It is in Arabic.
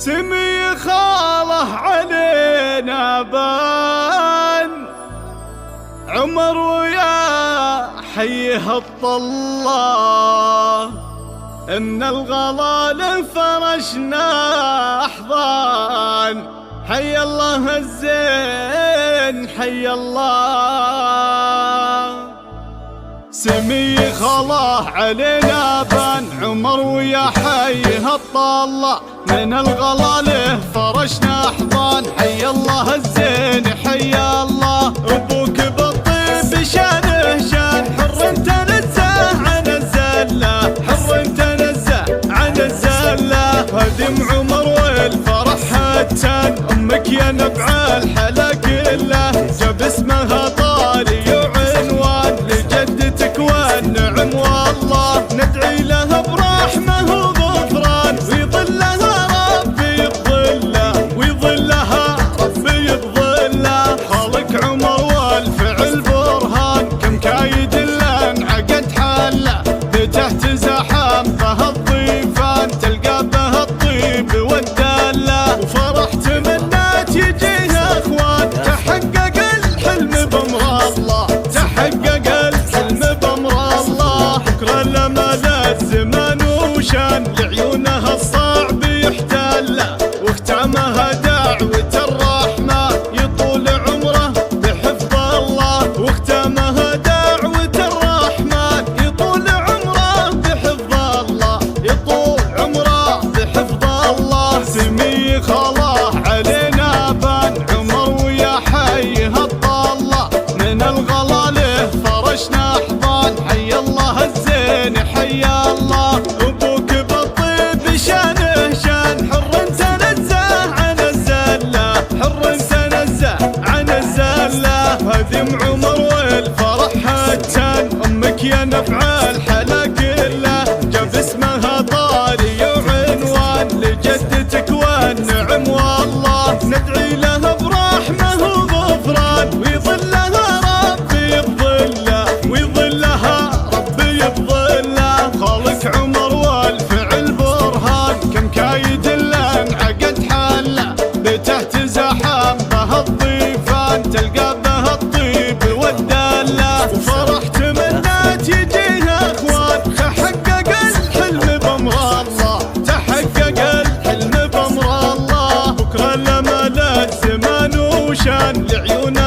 سمي خاله علينا بان عمر ويا حيه الطلة إن الغلال فرشنا أحضان حي الله الزين حي الله. سمي خاله علينا بان عمر ويا حيه الطلة من الغلال فرشنا أحضان حي الله الزين حي الله. أبوك بالطيب شانه شان حر تنزه عن الزلة حر تنزه عن الزلة. هدم عمر والفرح هتان أمك يا نبع الحلا كله جاب اسمها طاري وعنوان لجدتك والنعم والله. ندعي لها برحمة وغفران ويظلها ربي بظله ويظلها ربي بظله. خالك عمر والفعل برهان كم كايد لان عقد حله بتحت زحام به الضيفان تلقى به الطيب والدله. وفرح تمنات يجيها اخوان تحقق الحلم بامر الله تحقق الحلم بامر الله. بكره لما لا الزمان وشان لعيونها الصعب يحتله واختامها دعوة الرحمن يطول عمره بحفظ الله. واختامها دعوة الرحمن يطول عمره بحفظ الله يطول عمره بحفظ الله. سمي خاله علينا بان عمر ويا حيه الطلة من الغلال فرشنا أحضان حي الله الزين حي الله. أبوك بالطيب شانه شان حر تنزه عن الزلة حر تنزه عن الزلة. هدم عمر والفرح هتان أمك يا نفع الحلا كله جاب اسمها طاري وعنوان لجدتك والنعم والله. ندعي لها برحمة وغفران ويظلها ربي بظله ويظلها ربي بظله. خالك عمر والفعل برهان كم كايد لان عقد حله بتحت زحام به الضيفان تلقى به الطيب والدله. وفرح تمنات يجيها اخوان تحقق الحلم بامر الله تحقق الحلم بامر الله. بكره لما لا الزمان وشان لعيونها